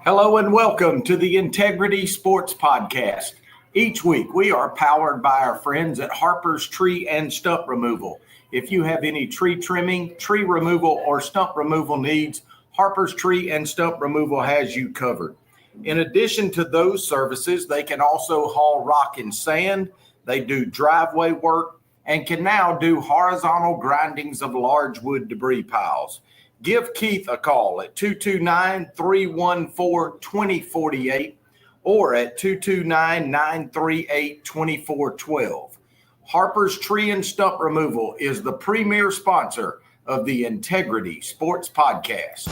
Hello and welcome to the Integrity Sports Podcast. Each week we are powered by our friends at Harper's Tree and Stump Removal. If you have any tree trimming, tree removal, or stump removal needs, Harper's Tree and Stump Removal has you covered. In addition to those services, they can also haul rock and sand. They do driveway work and can now do horizontal grindings of large wood debris piles. Give Keith a call at 229-314-2048 or at 229-938-2412. Harper's Tree and Stump Removal is the premier sponsor of the Integrity Sports Podcast.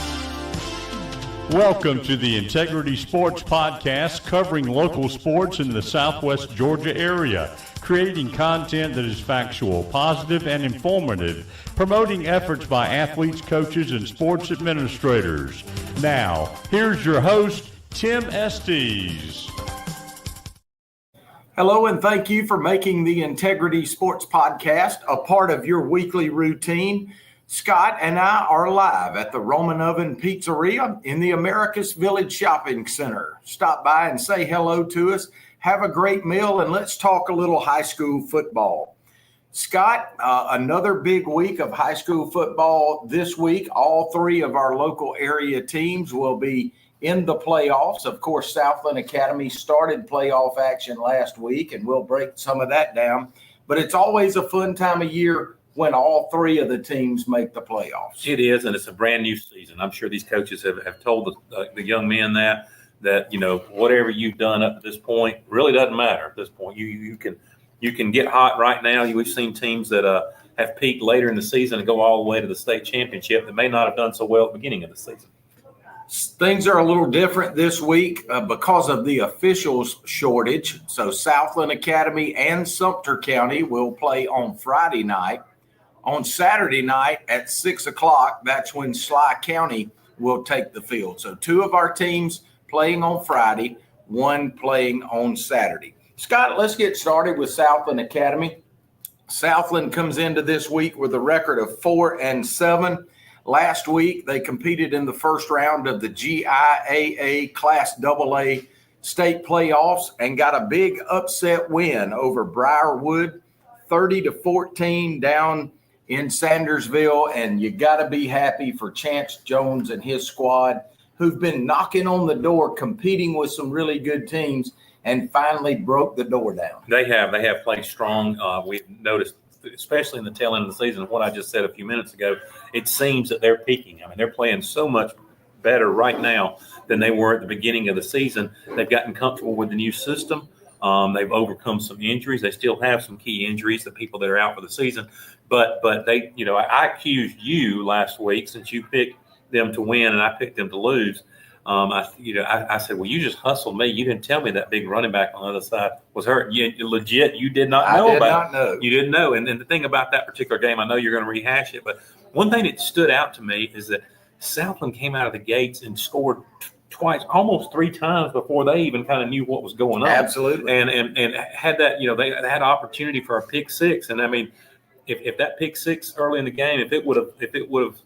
Welcome to the Integrity Sports Podcast, covering local sports in the Southwest Georgia area, creating content that is factual, positive, and informative, promoting efforts by athletes, coaches, and sports administrators. Now, here's your host, Tim Estes. Hello, and thank you for making the Integrity Sports Podcast a part of your weekly routine. Scott and I are live at the Roman Oven Pizzeria in the Americas Village Shopping Center. Stop by and say hello to us. Have a great meal, and let's talk a little high school football. Scott, another big week of high school football this week. All three of our local area teams will be in the playoffs. Of course, Southland Academy started playoff action last week, and we'll break some of that down. But it's always a fun time of year when all three of the teams make the playoffs. It is, and it's a brand new season. I'm sure these coaches have told the young men that you know, whatever you've done up to this point really doesn't matter at this point. You can get hot right now. We've seen teams that have peaked later in the season and go all the way to the state championship that may not have done so well at the beginning of the season. Things are a little different this week because of the officials shortage. So Southland Academy and Sumter County will play on Friday night. On Saturday night at 6 o'clock, that's when Schley County will take the field. So two of our teams playing on Friday, one playing on Saturday. Scott, let's get started with Southland Academy. Southland comes into this week with a record of 4-7. Last week, they competed in the first round of the GIAA Class AA state playoffs and got a big upset win over Briarwood, 30-14 down in Sandersville, and you got to be happy for Chance Jones and his squad, who've been knocking on the door, competing with some really good teams, and finally broke the door down. They have played strong. We've noticed, especially in the tail end of the season, what I just said a few minutes ago, it seems that they're peaking. I mean, they're playing so much better right now than they were at the beginning of the season. They've gotten comfortable with the new system. They've overcome some injuries. They still have some key injuries, the people that are out for the season. But they, you know, I accused you last week, since you picked them to win and I picked them to lose. I said, well, you just hustled me. You didn't tell me that big running back on the other side was hurt. You did not know about it. You didn't know. And the thing about that particular game, I know you're going to rehash it, but one thing that stood out to me is that Southland came out of the gates and scored twice, almost three times before they even kind of knew what was going on. Absolutely. And had that, you know, they had opportunity for a pick six. And I mean, if that pick six early in the game, if it would have, I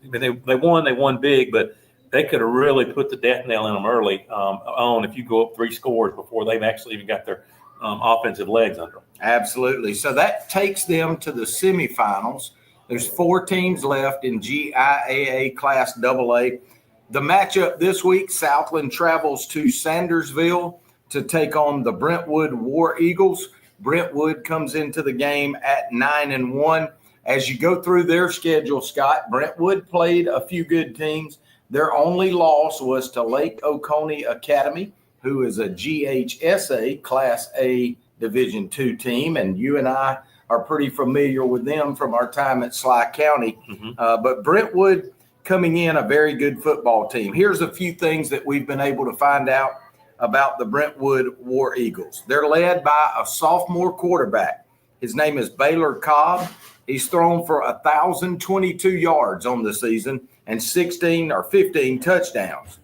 mean, they won big, but they could have really put the death nail in them early on if you go up three scores before they've actually even got their offensive legs under them. Absolutely. So that takes them to the semifinals. There's four teams left in GIAA Class AA. The matchup this week, Southland travels to Sandersville to take on the Brentwood War Eagles. Brentwood comes into the game at 9-1. As you go through their schedule, Scott, Brentwood played a few good teams. Their only loss was to Lake Oconee Academy, who is a GHSA Class A Division II team, and you and I are pretty familiar with them from our time at Schley County. Mm-hmm. But Brentwood coming in a very good football team. Here's a few things that we've been able to find out about the Brentwood War Eagles. They're led by a sophomore quarterback. His name is Baylor Cobb. He's thrown for 1,022 yards on the season and 16 or 15 touchdowns.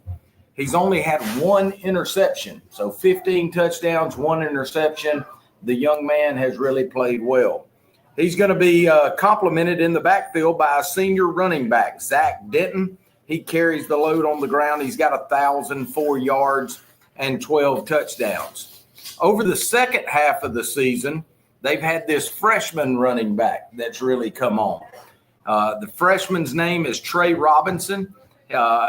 He's only had one interception. So 15 touchdowns, one interception. The young man has really played well. He's going to be complimented in the backfield by a senior running back, Zach Denton, He carries the load on the ground. He's got 1,004 yards and 12 touchdowns. Over the second half of the season, they've had this freshman running back that's really come on. The freshman's name is Trey Robinson.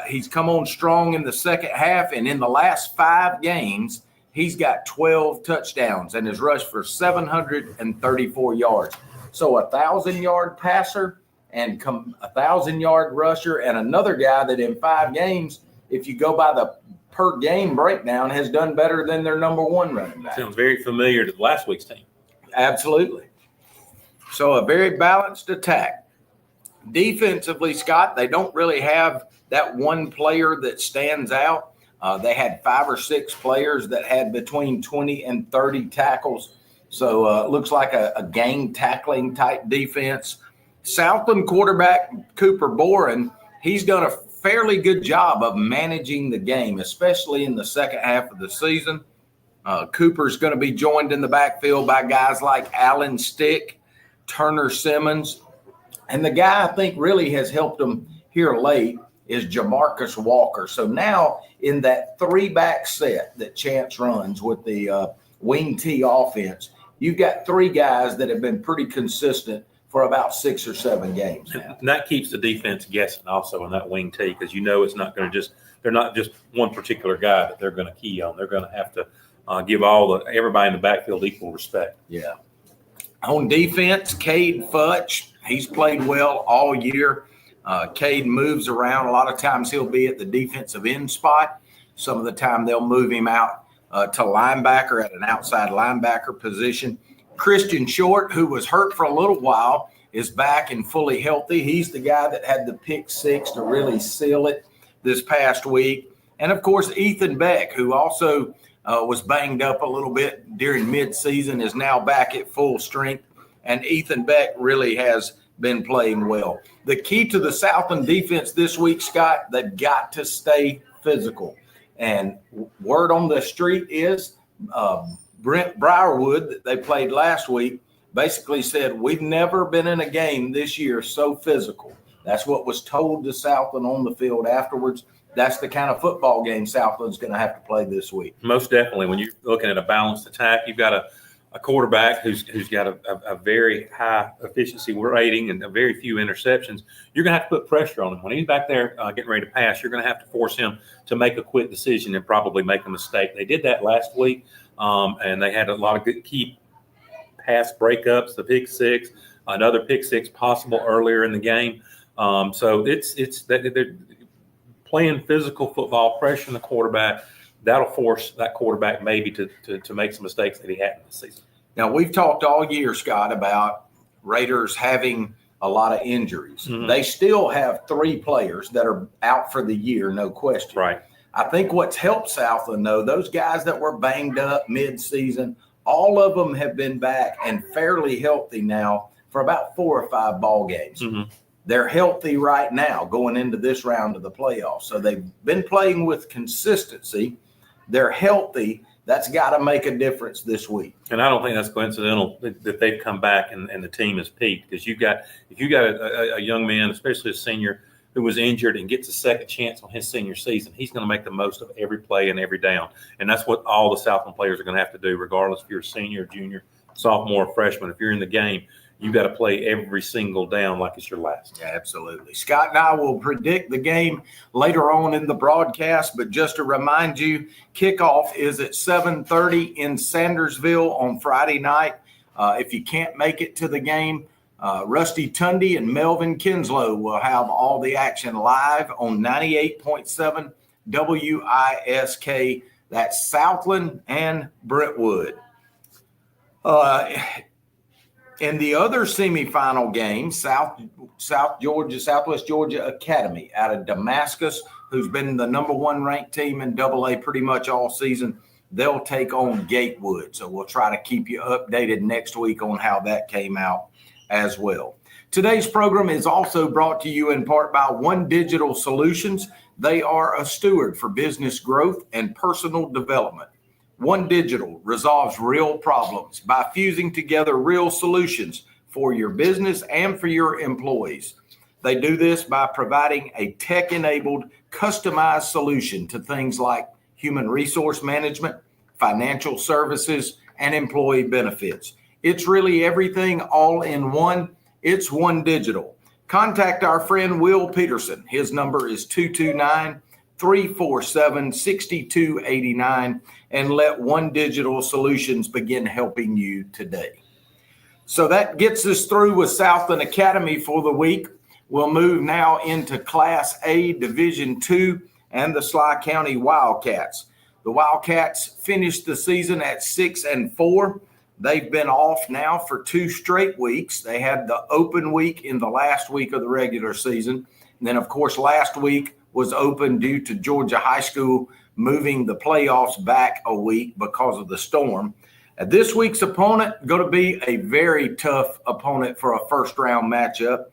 He's come on strong in the second half, and in the last 5 games, he's got 12 touchdowns and has rushed for 734 yards. So a 1,000-yard passer and a 1,000-yard rusher, and another guy that in 5 games, if you go by the per game breakdown, has done better than their number 1 running back. Sounds very familiar to last week's team. Absolutely. So a very balanced attack. Defensively, Scott, they don't really have that one player that stands out. They had 5 or 6 players that had between 20 and 30 tackles. So it looks like a gang tackling type defense. Southland quarterback Cooper Boren, he's done a fairly good job of managing the game, especially in the second half of the season. Cooper's going to be joined in the backfield by guys like Alan Stick, Turner Simmons, and the guy I think really has helped them here late is Jamarcus Walker. So now in that 3-back set that Chance runs with the wing T offense, you've got 3 guys that have been pretty consistent for about 6 or 7 games now. And that keeps the defense guessing also on that wing T, because it's not going to they're not just one particular guy that they're going to key on. They're going to have to give everybody in the backfield equal respect. Yeah. On defense, Cade Futch, he's played well all year. Cade moves around. A lot of times he'll be at the defensive end spot. Some of the time they'll move him out to linebacker at an outside linebacker position. Christian Short, who was hurt for a little while, is back and fully healthy. He's the guy that had the pick 6 to really seal it this past week. And, of course, Ethan Beck, who also was banged up a little bit during midseason, is now back at full strength. And Ethan Beck really has been playing well. The key to the Southland defense this week, Scott, they've got to stay physical. And word on the street is Brent Briarwood, that they played last week, basically said, we've never been in a game this year so physical. That's what was told to Southland on the field afterwards. That's the kind of football game Southland's going to have to play this week. Most definitely. When you're looking at a balanced attack, you've got a quarterback who's got a very high efficiency rating and a very few interceptions. You're going to have to put pressure on him. When he's back there getting ready to pass, you're going to have to force him to make a quick decision and probably make a mistake. They did that last week, and they had a lot of good key pass breakups, the pick 6, another pick 6 possible earlier in the game. So it's that they're playing physical football, pressuring the quarterback. That'll force that quarterback maybe to make some mistakes that he hadn't this season. Now, we've talked all year, Scott, about Raiders having a lot of injuries. Mm-hmm. They still have 3 players that are out for the year, no question. Right. I think what's helped Southland, though, those guys that were banged up mid-season, all of them have been back and fairly healthy now for about 4 or 5 ball games. Mm-hmm. They're healthy right now going into this round of the playoffs. So they've been playing with consistency. They're healthy. That's got to make a difference this week. And I don't think that's coincidental that they've come back and the team has peaked, because if you got a young man, especially a senior, who was injured and gets a second chance on his senior season, he's going to make the most of every play and every down. And that's what all the Southland players are going to have to do, regardless if you're a senior, junior, sophomore, freshman. If you're in the game, you've got to play every single down like it's your last. Yeah, absolutely. Scott and I will predict the game later on in the broadcast, but just to remind you, kickoff is at 7:30 in Sandersville on Friday night. If you can't make it to the game, Rusty Tundy and Melvin Kinslow will have all the action live on 98.7 WISK. That's Southland and Brentwood. In the other semifinal game, Southwest Georgia Academy out of Damascus, who's been the number 1 ranked team in AA pretty much all season, they'll take on Gatewood. So we'll try to keep you updated next week on how that came out as well. Today's program is also brought to you in part by One Digital Solutions. They are a steward for business growth and personal development. One Digital resolves real problems by fusing together real solutions for your business and for your employees. They do this by providing a tech-enabled, customized solution to things like human resource management, financial services, and employee benefits. It's really everything all in one. It's One Digital. Contact our friend Will Peterson. His number is 229-347-6289, and let One Digital Solutions begin helping you today. So that gets us through with Southland Academy for the week. We'll move now into Class A Division II and the Schley County Wildcats. The Wildcats finished the season at 6-4. They've been off now for 2 straight weeks. They had the open week in the last week of the regular season. And then, of course, last week was open due to Georgia High School moving the playoffs back a week because of the storm. This week's opponent going to be a very tough opponent for a first-round matchup.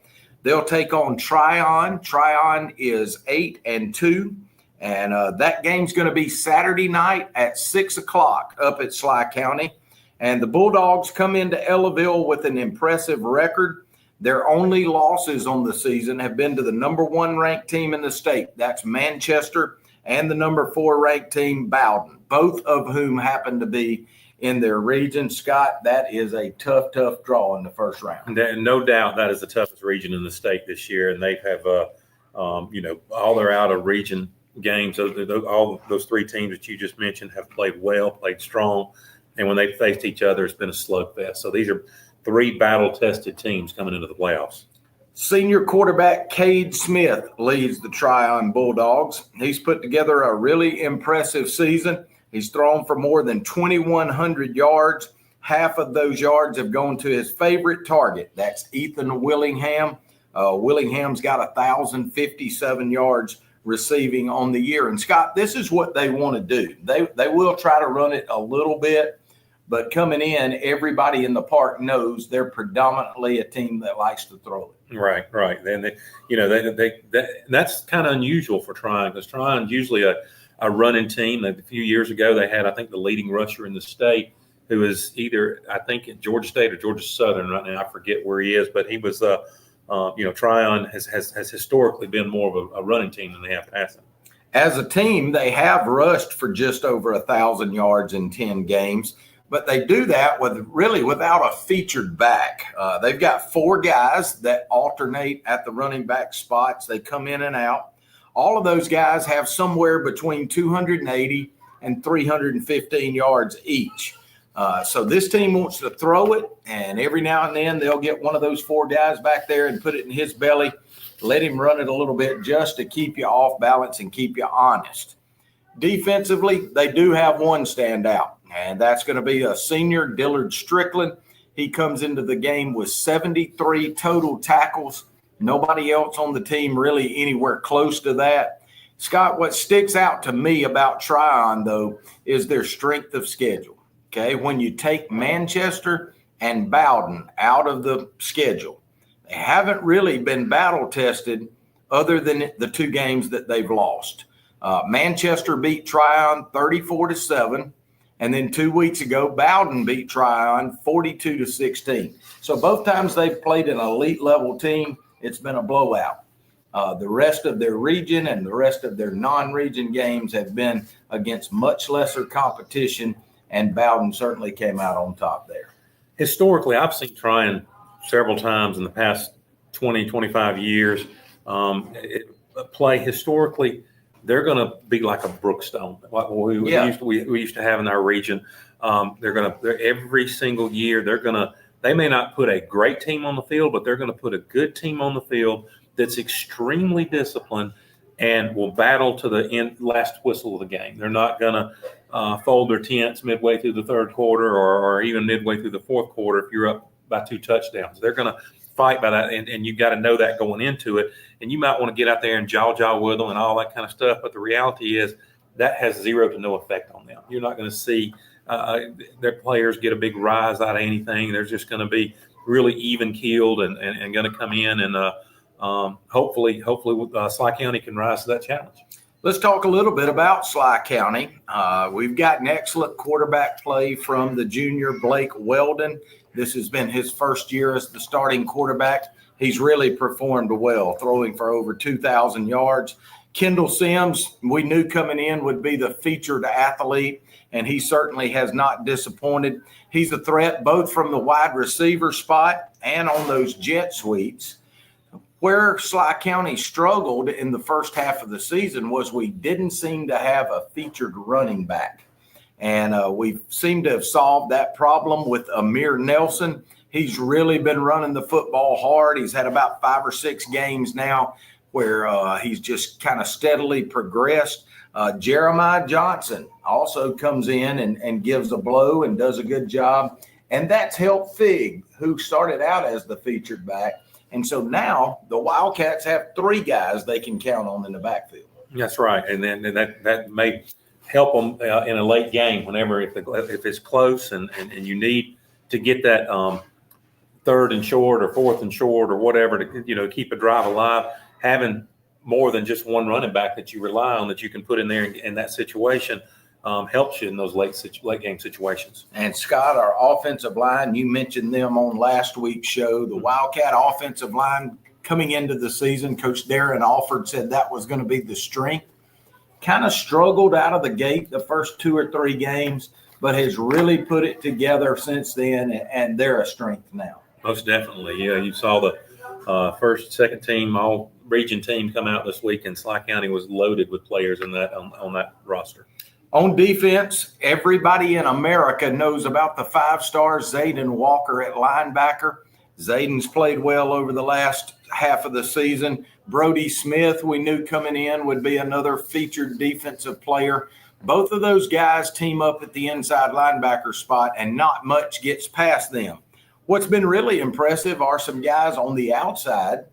They'll take on Tryon. Tryon is 8-2. And that game's going to be Saturday night at 6 o'clock up at Schley County. And the Bulldogs come into Ellaville with an impressive record. Their only losses on the season have been to the number 1 ranked team in the state. That's Manchester, and the number 4 ranked team, Bowden, both of whom happen to be in their region. Scott, that is a tough draw in the first round. No doubt that is the toughest region in the state this year. And they have, all their out-of-region games. All those 3 teams that you just mentioned have played well, played strong, and when they faced each other, it's been a slugfest. So these are 3 battle-tested teams coming into the playoffs. Senior quarterback Cade Smith leads the Tryon Bulldogs. He's put together a really impressive season. He's thrown for more than 2,100 yards. Half of those yards have gone to his favorite target. That's Ethan Willingham. Willingham's got 1,057 yards receiving on the year. And Scott, this is what they want to do. They will try to run it a little bit, but coming in, everybody in the park knows they're predominantly a team that likes to throw it. Right. Then that's kind of unusual for Tryon, because Tryon's usually a running team. A few years ago, they had, I think, the leading rusher in the state, who is either, I think, at Georgia State or Georgia Southern right now. I forget where he is, but he was Tryon has historically been more of a running team than they have passing. As a team, they have rushed for just over 1,000 yards in 10 games, but they do that without a featured back. They've got 4 guys that alternate at the running back spots. They come in and out. All of those guys have somewhere between 280 and 315 yards each. So this team wants to throw it, and every now and then they'll get one of those 4 guys back there and put it in his belly, let him run it a little bit just to keep you off balance and keep you honest. Defensively, they do have one standout, and that's going to be a senior, Dillard Strickland. He comes into the game with 73 total tackles. Nobody else on the team really anywhere close to that. Scott, what sticks out to me about Tryon, though, is their strength of schedule. Okay, when you take Manchester and Bowden out of the schedule, they haven't really been battle tested other than the 2 games that they've lost. Manchester beat Tryon 34-7, and then 2 weeks ago, Bowden beat Tryon 42-16. So both times they've played an elite level team, it's been a blowout. The rest of their region and the rest of their non-region games have been against much lesser competition, and Bowden certainly came out on top there. Historically, I've seen Tryon several times in the past 20, 25 years play. Historically, they're going to be like a Brookstone, like we used to have in our region. They're every single year, they may not put a great team on the field, but they're going to put a good team on the field that's extremely disciplined and will battle to the last whistle of the game. They're not going to fold their tents midway through the 3rd quarter or even midway through the 4th quarter if you're up by 2 touchdowns. They're going to fight by that, and you got to know that going into it. And you might want to get out there and jaw with them and all that kind of stuff, but the reality is that has 0 to no effect on them. You're not going to see their players get a big rise out of anything. They're just going to be really even-keeled and going to come in and hopefully Schley County can rise to that challenge. Let's talk a little bit about Schley County. We've got an excellent quarterback play from the junior Blake Weldon. This has been his first year as the starting quarterback. he's really performed well, throwing for over 2,000 yards. Kendall Sims, we knew coming in would be the featured athlete, and he certainly has not disappointed. He's a threat both from the wide receiver spot and on those jet sweeps. Where Schley County struggled in the first half of the season was we didn't seem to have a featured running back. And we seem to have solved that problem with Amir Nelson. He's really been running the football hard. He's had about 5 or 6 games now where he's just kind of steadily progressed. Jeremiah Johnson also comes in and gives a blow and does a good job. And that's helped Fig, who started out as the featured back. And so now the Wildcats have 3 guys they can count on in the backfield. That's right. And then that may help them in a late game whenever if it's close and you need to get that 3rd and short or 4th and short or whatever to keep a drive alive. Having more than just one running back that you rely on that you can put in there in that situation helps you in those late game situations. And Scott, our offensive line, you mentioned them on last week's show. The Wildcat offensive line coming into the season, Coach Darren Alford said that was going to be the strength. Kind of struggled out of the gate the first 2 or 3 games, but has really put it together since then, and they're a strength now. Most definitely. Yeah, you saw the first, second team, all region team come out this week, and Schley County was loaded with players in that on that roster. On defense, everybody in America knows about the 5-star Zayden Walker at linebacker. Zayden's played well over the last half of the season. Brody Smith, we knew coming in, would be another featured defensive player. Both of those guys team up at the inside linebacker spot, and not much gets past them. What's been really impressive are some guys on the outside,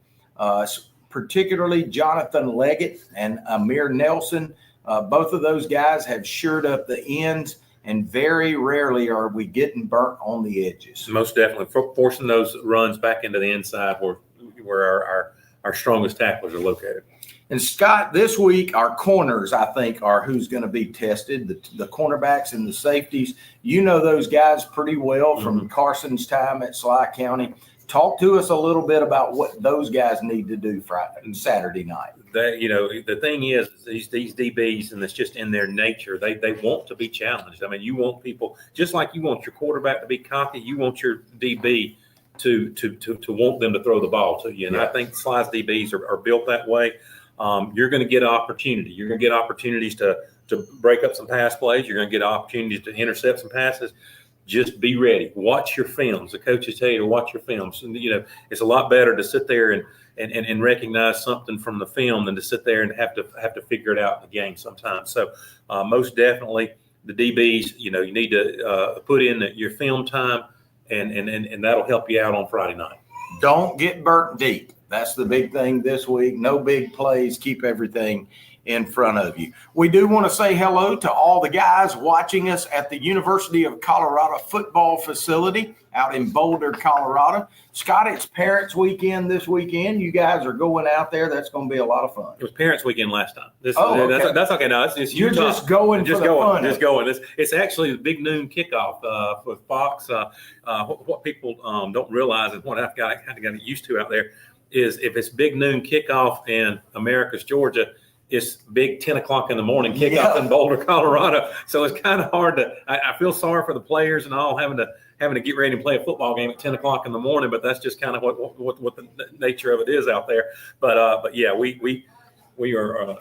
particularly Jonathan Leggett and Amir Nelson. Both of those guys have shored up the ends, and very rarely are we getting burnt on the edges. Most definitely. Forcing those runs back into the inside where our strongest tacklers are located. And Scott, this week, our corners, I think, are who's going to be tested, the cornerbacks and the safeties. You know those guys pretty well from Carson's time at Schley County. Talk to us a little bit about what those guys need to do Friday and Saturday night. The thing is these DBs, and it's just in their nature, they want to be challenged. I mean, you want people, just like you want your quarterback to be cocky, you want your DB to want them to throw the ball to you. And I think Schley's DBs are built that way. You're going to get opportunity. You're going to get opportunities to break up some pass plays. You're going to get opportunities to intercept some passes. Just be ready. Watch your films. The coaches tell you to watch your films. And, it's a lot better to sit there and recognize something from the film than to sit there and have to figure it out in the game sometimes. So most definitely the DBs, you need to put in your film time, and that'll help you out on Friday night. Don't get burnt deep. That's the big thing this week. No big plays. Keep everything in front of you. We do want to say hello to all the guys watching us at the University of Colorado football facility out in Boulder, Colorado. Scott, it's Parents Weekend this weekend. You guys are going out there. That's going to be a lot of fun. It was Parents Weekend last time. Okay. That's okay. No, it's You're just going for the fun. Just going. It's actually the big noon kickoff with Fox. What people don't realize, and what I've kind of got used to out there, is if it's big noon kickoff in Americus, Georgia, it's big 10 o'clock in the morning kickoff in Boulder, Colorado. So it's kind of hard to. I feel sorry for the players and all having to get ready and play a football game at 10 o'clock in the morning. But that's just kind of what the nature of it is out there. But yeah, we are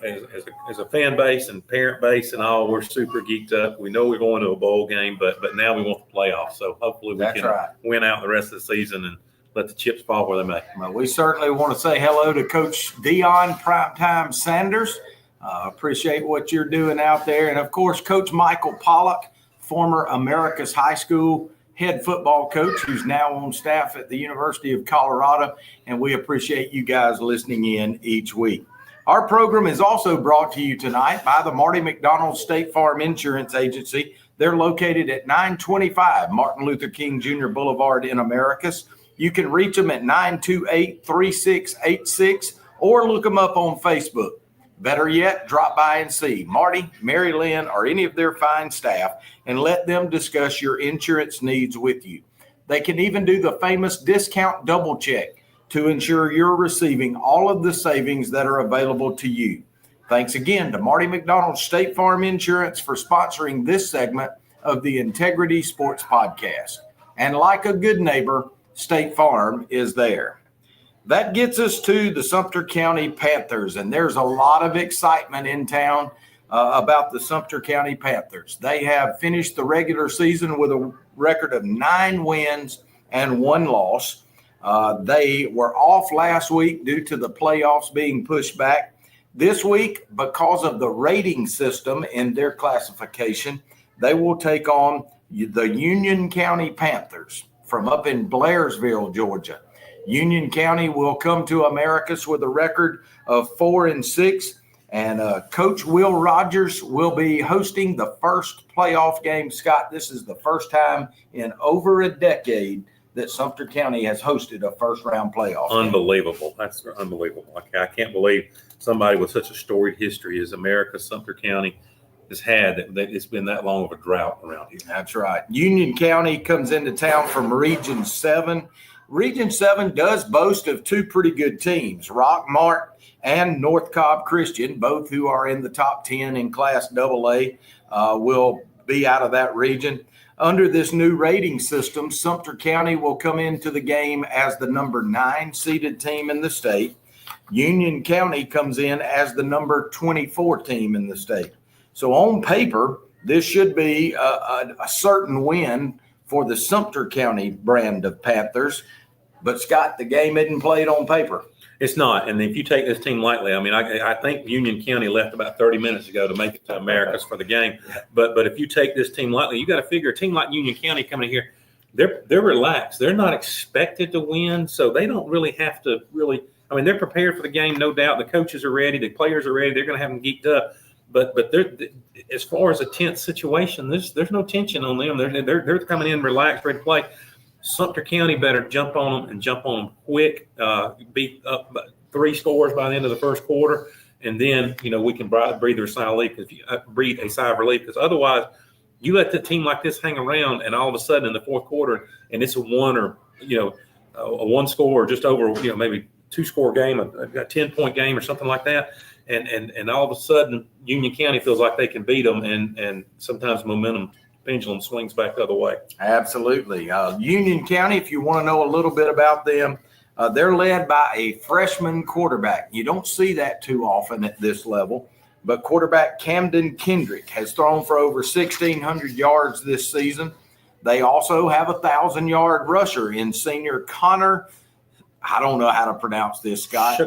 as a fan base and parent base and all, we're super geeked up. We know we're going to a bowl game, but now we want the playoffs. So hopefully we can win out the rest of the season and let the chips fall where they may. Well, we certainly want to say hello to Coach Dion Primetime Sanders. Appreciate what you're doing out there. And, of course, Coach Michael Pollock, former Americus High School head football coach who's now on staff at the University of Colorado. And we appreciate you guys listening in each week. Our program is also brought to you tonight by the Marty McDonald State Farm Insurance Agency. They're located at 925 Martin Luther King Jr. Boulevard in Americus. You can reach them at 928-3686 or look them up on Facebook. Better yet, drop by and see Marty, Mary Lynn, or any of their fine staff and let them discuss your insurance needs with you. They can even do the famous discount double check. to ensure you're receiving all of the savings that are available to you. Thanks again to Marty McDonald State Farm Insurance for sponsoring this segment of the Integrity Sports Podcast. And like a good neighbor, State Farm is there. That gets us to the Sumter County Panthers, and there's a lot of excitement in town about the Sumter County Panthers. They have finished the regular season with a record of 9 wins and 1 loss. They were off last week due to the playoffs being pushed back. This week, because of the rating system in their classification, they will take on the Union County Panthers from up in Blairsville, Georgia. Union County will come to Americus with a record of 4-6, and Coach Will Rogers will be hosting the first playoff game. Scott, this is the first time in over a decade that Sumter County has hosted a first-round playoff game. Unbelievable. That's unbelievable. I can't believe somebody with such a storied history as America, Sumter County, has had that it's been that long of a drought around here. That's right. Union County comes into town from Region 7. Region 7 does boast of 2 pretty good teams, Rockmart and North Cobb Christian, both who are in the top 10 in Class AA, will be out of that region. Under this new rating system, Sumter County will come into the game as the number 9 seeded team in the state. Union County comes in as the number 24 team in the state. So on paper, this should be a certain win for the Sumter County brand of Panthers. But, Scott, the game isn't played on paper. It's not. And if you take this team lightly, I mean, I think Union County left about 30 minutes ago to make it to Americus for the game. But if you take this team lightly, you got to figure a team like Union County coming in here, they're relaxed. They're not expected to win, so they don't really have to really – I mean, they're prepared for the game, no doubt. The coaches are ready. The players are ready. They're going to have them geeked up. But they're, as far as a tense situation, there's no tension on them. They're coming in relaxed, ready to play. Sumter County better jump on them and jump on them quick, beat up 3 scores by the end of the first quarter, and then, we can breathe a sigh of relief, because otherwise you let the team like this hang around, and all of a sudden in the fourth quarter, and it's a 1 or, a 1 score or just over, maybe 2-score game, a 10-point game or something like that. And all of a sudden Union County feels like they can beat them, and sometimes momentum pendulum swings back the other way. Absolutely. Union County, if you want to know a little bit about them, they're led by a freshman quarterback. You don't see that too often at this level, but quarterback Camden Kendrick has thrown for over 1,600 yards this season. They also have a 1,000-yard rusher in senior Connor. I don't know how to pronounce this, Scott.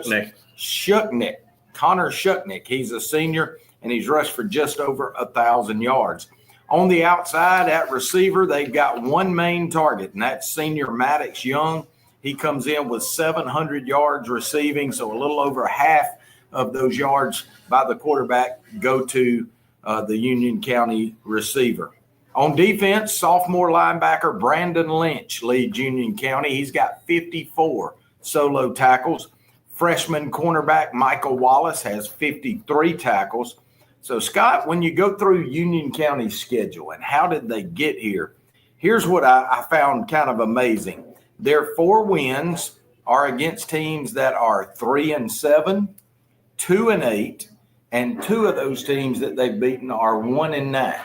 Shuknick. Connor Shuknick. He's a senior, and he's rushed for just over 1,000 yards. On the outside at receiver, they've got 1 main target, and that's senior Maddox Young. He comes in with 700 yards receiving, so a little over half of those yards by the quarterback go to the Union County receiver. On defense, sophomore linebacker Brandon Lynch leads Union County. He's got 54 solo tackles. Freshman cornerback Michael Wallace has 53 tackles. So, Scott, when you go through Union County's schedule and how did they get here, here's what I found kind of amazing. Their 4 wins are against teams that are 3-7, 2-8, and 2 of those teams that they've beaten are 1-9.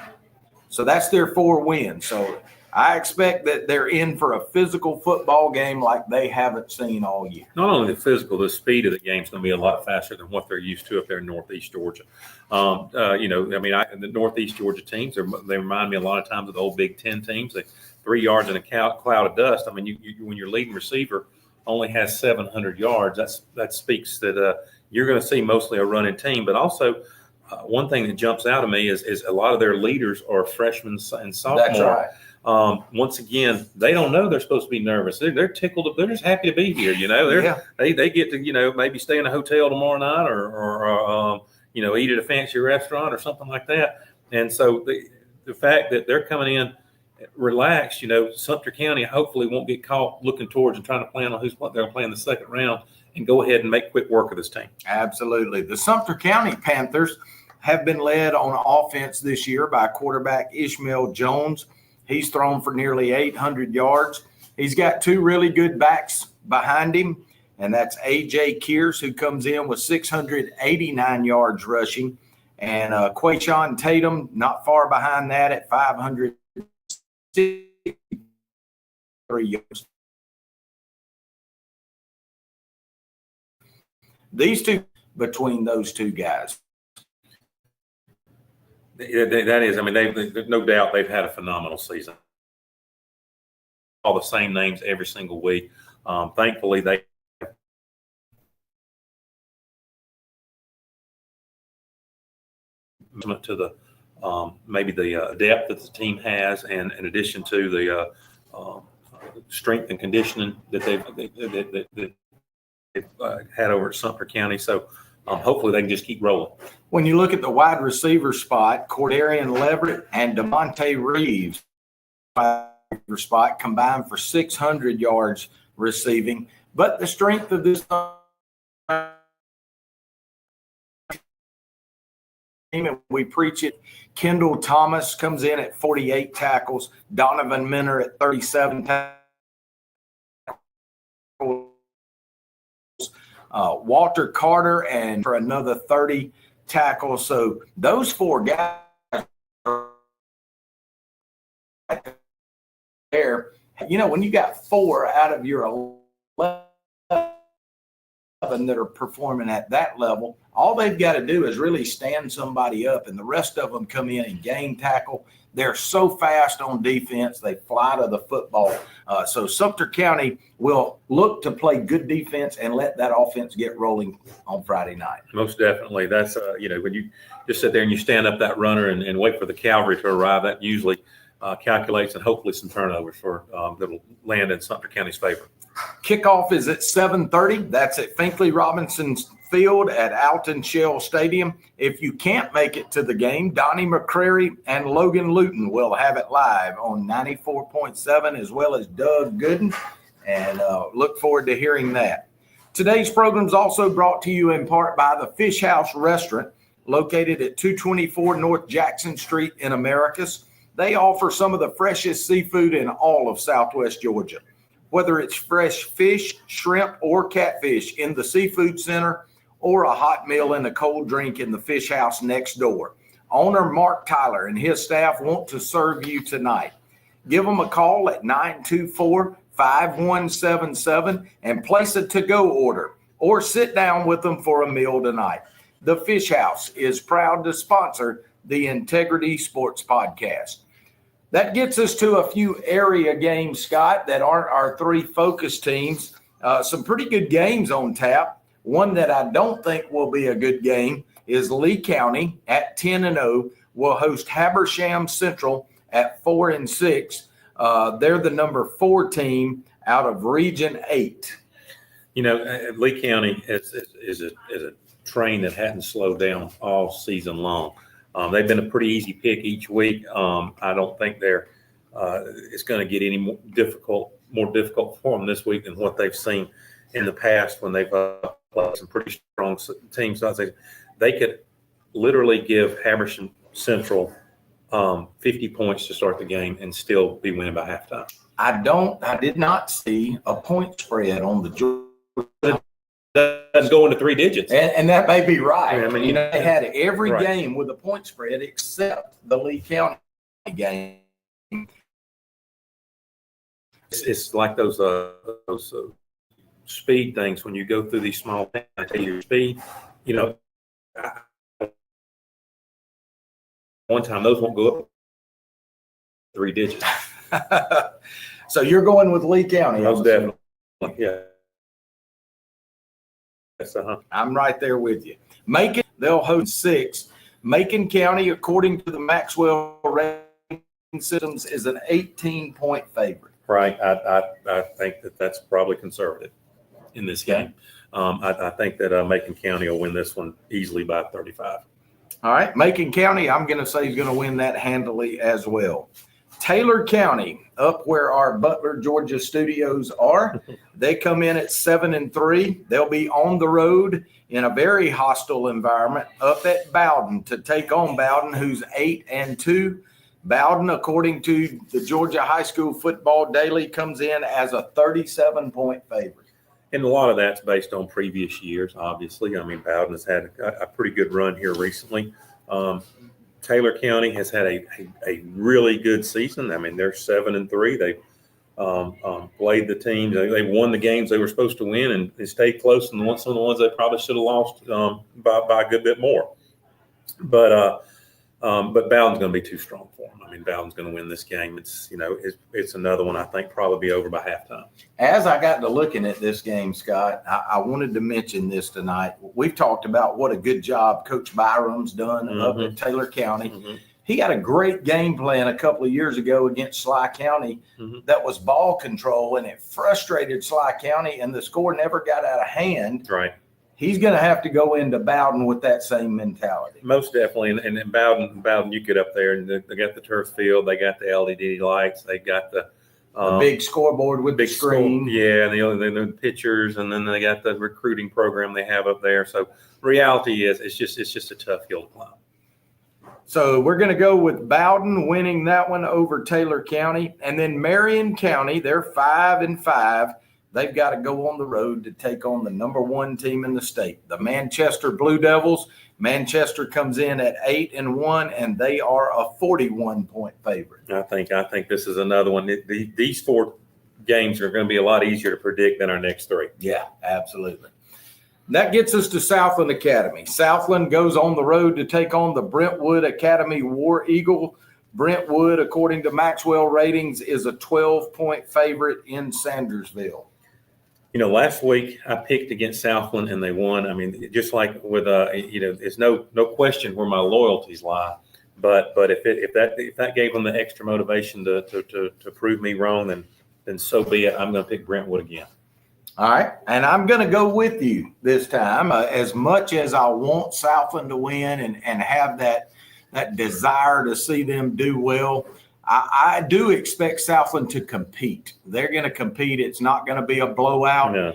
So that's their 4 wins. So I expect that they're in for a physical football game like they haven't seen all year. Not only the physical, the speed of the game is going to be a lot faster than what they're used to up there in Northeast Georgia. The Northeast Georgia teams, they remind me a lot of times of the old Big Ten teams. They 3 yards in a cloud of dust. I mean, when your leading receiver only has 700 yards, that speaks that you're going to see mostly a running team. But also, one thing that jumps out at me is a lot of their leaders are freshmen and sophomore. That's right. Once again, they don't know they're supposed to be nervous. They're tickled. They're just happy to be here. They get to maybe stay in a hotel tomorrow night or eat at a fancy restaurant or something like that. And so the fact that they're coming in relaxed, Sumter County hopefully won't get caught looking towards and trying to plan on who's they're going to play in the second round, and go ahead and make quick work of this team. Absolutely. The Sumter County Panthers have been led on offense this year by quarterback Ishmael Jones. He's thrown for nearly 800 yards. He's got 2 really good backs behind him. and that's A.J. Kears, who comes in with 689 yards rushing. And Quayshawn Tatum, not far behind that at 563 yards. These two, between those two guys. That is, I mean, they've no doubt they've had a phenomenal season. All the same names every single week. Thankfully, they to the maybe the depth that the team has, and in addition to the strength and conditioning that they've had over at Sumter County. So hopefully they can just keep rolling. When you look at the wide receiver spot, Cordarian Leverett and DeMonte Reeves spot combined for 600 yards receiving. But the strength of this team, and we preach it, Kendall Thomas comes in at 48 tackles, Donovan Minner at 37 tackles, Walter Carter and for another 30 tackles. So those four guys are right there. You know, when you got 4 out of your 11 that are performing at that level, all they've got to do is really stand somebody up, and the rest of them come in and game tackle. They're so fast on defense. They fly to the football. So Sumter County will look to play good defense and let that offense get rolling on Friday night. Most definitely. That's, you know, when you just sit there and you stand up that runner and wait for the cavalry to arrive, that usually calculates and hopefully some turnovers for that'll land in Sumter County's favor. Kickoff is at 7:30. That's at Finkley Robinson Field at Alton Shell Stadium. If you can't make it to the game, Donnie McCrary and Logan Luton will have it live on 94.7, as well as Doug Gooden, and look forward to hearing that. Today's program is also brought to you in part by the Fish House Restaurant, located at 224 North Jackson Street in Americus. They offer some of the freshest seafood in all of Southwest Georgia. Whether it's fresh fish, shrimp, or catfish in the Seafood Center, or a hot meal and a cold drink in the Fish House next door, owner Mark Tyler and his staff want to serve you tonight. Give them a call at 924-5177 and place a to-go order, or sit down with them for a meal tonight. The Fish House is proud to sponsor the Integrity Sports Podcast. That gets us to a few area games, Scott, that aren't our 3 focus teams. Some pretty good games on tap. One that I don't think will be a good game is Lee County at 10-0 will host Habersham Central at 4-6. They're the number 4 team out of Region 8. You know, Lee County is a train that hadn't slowed down all season long. They've been a pretty easy pick each week. I don't think it's going to get any more difficult for them this week than what they've seen in the past when they've played some pretty strong teams. So I say they could literally give Habersham Central 50 points to start the game and still be winning by halftime. I did not see a point spread on the Georgia. Doesn't go into 3 digits. And that may be right. I mean, you know, they had every right. game with a point spread except the Lee County game. It's like those speed things when you go through these small towns. I tell you your speed, you know, one time those won't go up 3 digits. So you're going with Lee County. Most definitely. Yeah. Yes, I'm right there with you. Macon, they'll host 6. Macon County, according to the Maxwell rating systems, is an 18-point favorite. Right. I think that's probably conservative in this game. I think that Macon County will win this one easily by 35. All right. Macon County, I'm going to say, is going to win that handily as well. Taylor County, up where our Butler, Georgia studios are, they come in at 7-3. They'll be on the road in a very hostile environment up at Bowden to take on Bowden, who's 8-2. Bowden, according to the Georgia High School Football Daily, comes in as a 37-point favorite. And a lot of that's based on previous years, obviously. I mean, Bowden has had a pretty good run here recently. Taylor County has had a really good season. I mean, they're 7-3. They played the teams. They won the games they were supposed to win, and they stayed close. And some of the ones they probably should have lost by a good bit more. But Bowden's going to be too strong for them. I mean, Bowden's going to win this game. It's another one I think probably be over by halftime. As I got to looking at this game, Scott, I wanted to mention this tonight. We've talked about what a good job Coach Byram's done up at Taylor County. Mm-hmm. He had a great game plan a couple of years ago against Schley County that was ball control, and it frustrated Schley County, and the score never got out of hand. Right. He's going to have to go into Bowden with that same mentality. Most definitely. And Bowden, you get up there and they got the turf field. They got the LED lights. They got the big scoreboard with the screen. And the pictures. And then they got the recruiting program they have up there. So reality is it's just a tough hill to climb. So we're going to go with Bowden winning that one over Taylor County. And then Marion County, they're 5-5. They've got to go on the road to take on the number one team in the state, the Manchester Blue Devils. Manchester comes in at 8-1, and they are a 41-point favorite. I think this is another one. These four games are going to be a lot easier to predict than our next three. Yeah, absolutely. That gets us to Southland Academy. Southland goes on the road to take on the Brentwood Academy War Eagle. Brentwood, according to Maxwell ratings, is a 12-point favorite in Sandersville. Last week I picked against Southland and they won. I mean, just like with it's no question where my loyalties lie. But if that gave them the extra motivation to prove me wrong, then so be it. I'm going to pick Brentwood again. All right, and I'm going to go with you this time. As much as I want Southland to win and have that desire to see them do well, I do expect Southland to compete. They're going to compete. It's not going to be a blowout. No.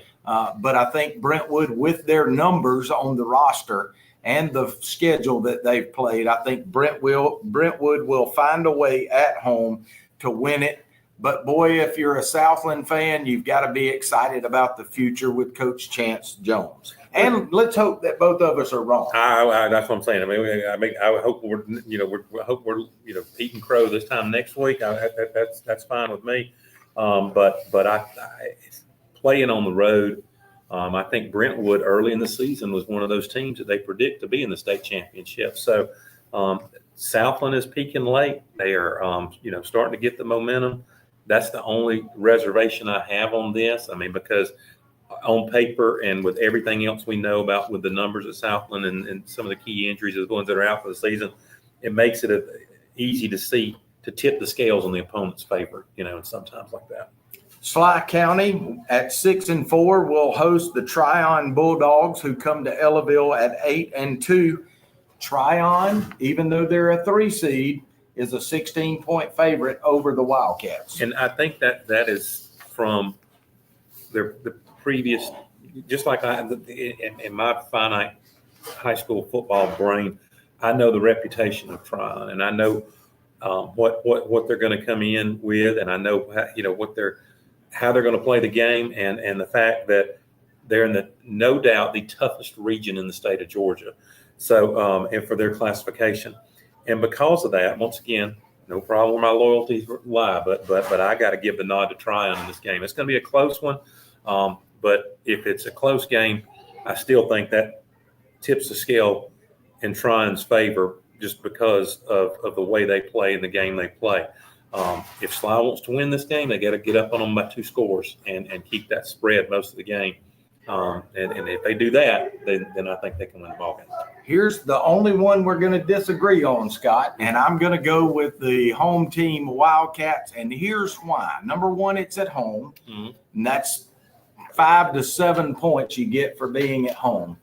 But I think Brentwood, with their numbers on the roster and the schedule that they've played, I think Brentwood will find a way at home to win it. But, boy, if you're a Southland fan, you've got to be excited about the future with Coach Chance Jones. And let's hope that both of us are wrong. That's what I'm saying. I hope we're eating crow this time next week. That's fine with me. But I playing on the road, I think Brentwood early in the season was one of those teams that they predict to be in the state championship. So Southland is peaking late. They are starting to get the momentum. That's the only reservation I have on this. I mean, because on paper and with everything else we know about with the numbers at Southland and some of the key injuries of the ones that are out for the season, it makes it easy to tip the scales on the opponent's favor, and sometimes like that. Schley County at 6-4 will host the Tryon Bulldogs, who come to Ellaville at 8-2. Tryon, even though they're a 3 seed, is a 16-point favorite over the Wildcats. And I think that is from the previous, just like in my finite high school football brain, I know the reputation of Tryon, and I know what they're going to come in with, and I know how they're going to play the game, and the fact that they're in no doubt the toughest region in the state of Georgia. So and for their classification, and because of that, once again, no problem where my loyalties lie, but I got to give the nod to Tryon in this game. It's going to be a close one. But if it's a close game, I still think that tips the scale in Tryon's favor just because of the way they play and the game they play. If Schley wants to win this game, they got to get up on them by 2 scores and keep that spread most of the game. And if they do that, then I think they can win the ball game. Here's the only one we're going to disagree on, Scott, and I'm going to go with the home team Wildcats, and here's why. Number one, it's at home, and that's 5 to 7 points you get for being at home.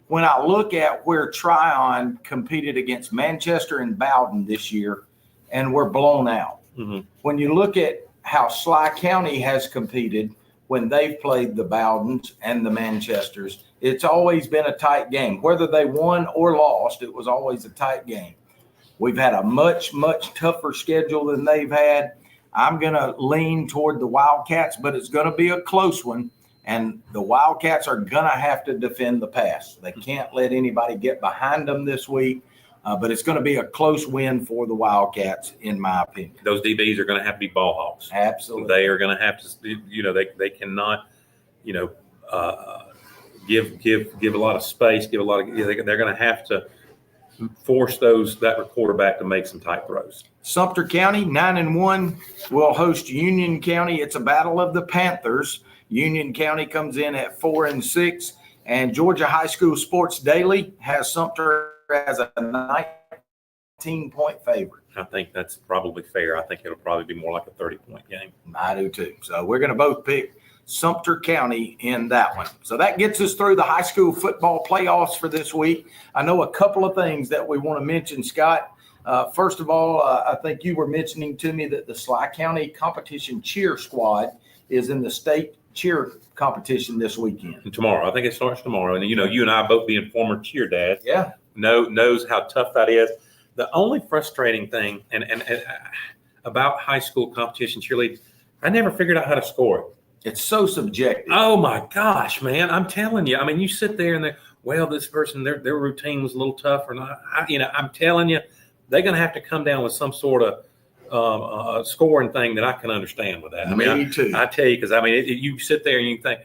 When I look at where Tryon competed against Manchester and Bowden this year, and we're blown out. When you look at how Schley County has competed when they've played the Bowdens and the Manchesters, it's always been a tight game. Whether they won or lost, it was always a tight game. We've had a much, much tougher schedule than they've had. I'm going to lean toward the Wildcats, but it's going to be a close one. And the Wildcats are going to have to defend the pass. They can't let anybody get behind them this week. But it's going to be a close win for the Wildcats, in my opinion. Those DBs are going to have to be ball hawks. Absolutely. They are going to have to, they cannot, give a lot of space, they're going to have to force that quarterback to make some tight throws. Sumter County, 9-1, will host Union County. It's a battle of the Panthers. Union County comes in at 4-6, and Georgia High School Sports Daily has Sumter as a 19-point favorite. I think that's probably fair. I think it'll probably be more like a 30-point game. I do too. So we're going to both pick Sumter County in that one. So that gets us through the high school football playoffs for this week. I know a couple of things that we want to mention, Scott. First of all, I think you were mentioning to me that the Schley County competition cheer squad is in the state cheer competition this weekend. And tomorrow. I think it starts tomorrow. And, you and I both being former cheer dads. Yeah. knows how tough that is. The only frustrating thing and about high school competition cheerleading, I never figured out how to score it. It's so subjective. Oh my gosh, man! I'm telling you. I mean, you sit there and this person, their routine was a little tough, or not. I'm telling you, they're going to have to come down with some sort of scoring thing that I can understand with that. Me too. I tell you, because you sit there and you think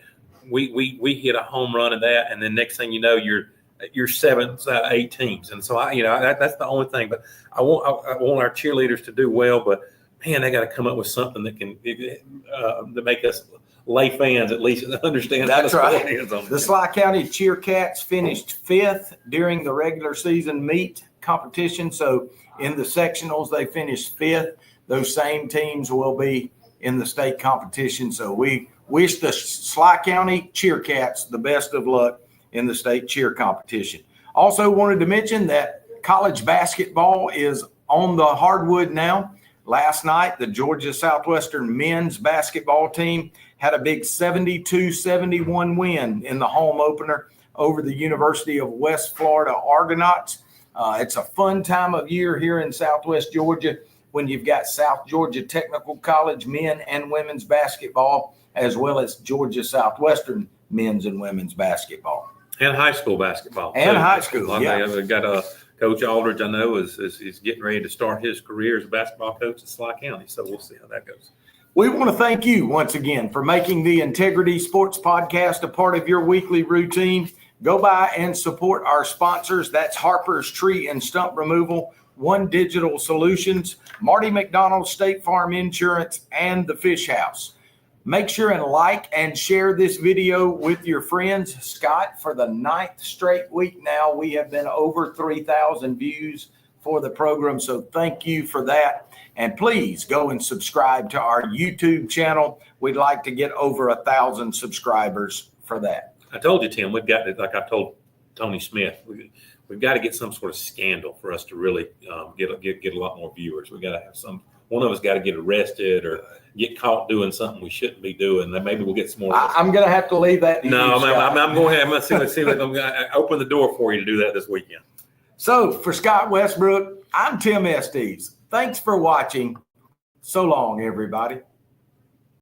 we hit a home run at that, and then next thing you know, you're 7th out of 8 teams, and so that's the only thing. But I want our cheerleaders to do well, but man, they got to come up with something that can to make us lay fans at least understand. That's right. The Schley Schley County Cheercats finished 5th during the regular season meet competition. So in the sectionals, they finished 5th. Those same teams will be in the state competition. So we wish the Schley County Cheercats the best of luck in the state cheer competition. Also wanted to mention that college basketball is on the hardwood now. Last night, the Georgia Southwestern men's basketball team had a big 72-71 win in the home opener over the University of West Florida Argonauts. It's a fun time of year here in Southwest Georgia when you've got South Georgia Technical College men and women's basketball, as well as Georgia Southwestern men's and women's basketball. and high school basketball. And high school, yeah. They've got Coach Aldridge, I know, is getting ready to start his career as a basketball coach at Schley County. So we'll see how that goes. We want to thank you once again for making the Integrity Sports Podcast a part of your weekly routine. Go by and support our sponsors. That's Harper's Tree and Stump Removal, One Digital Solutions, Marty McDonald State Farm Insurance, and the Fish House. Make sure and like and share this video with your friends. Scott, for the 9th straight week now, we have been over 3,000 views for the program. So thank you for that. And please go and subscribe to our YouTube channel. We'd like to get over 1,000 subscribers for that. I told you, Tim, we've got to, like I told Tony Smith, we've got to get some sort of scandal for us to really get a lot more viewers. We got to have one of us got to get arrested or get caught doing something we shouldn't be doing. Then maybe we'll get some more. I'm going to have to leave that to you, I'm going to have Scott. to open the door for you to do that this weekend. So for Scott Westbrook, I'm Tim Estes. Thanks for watching. So long, everybody.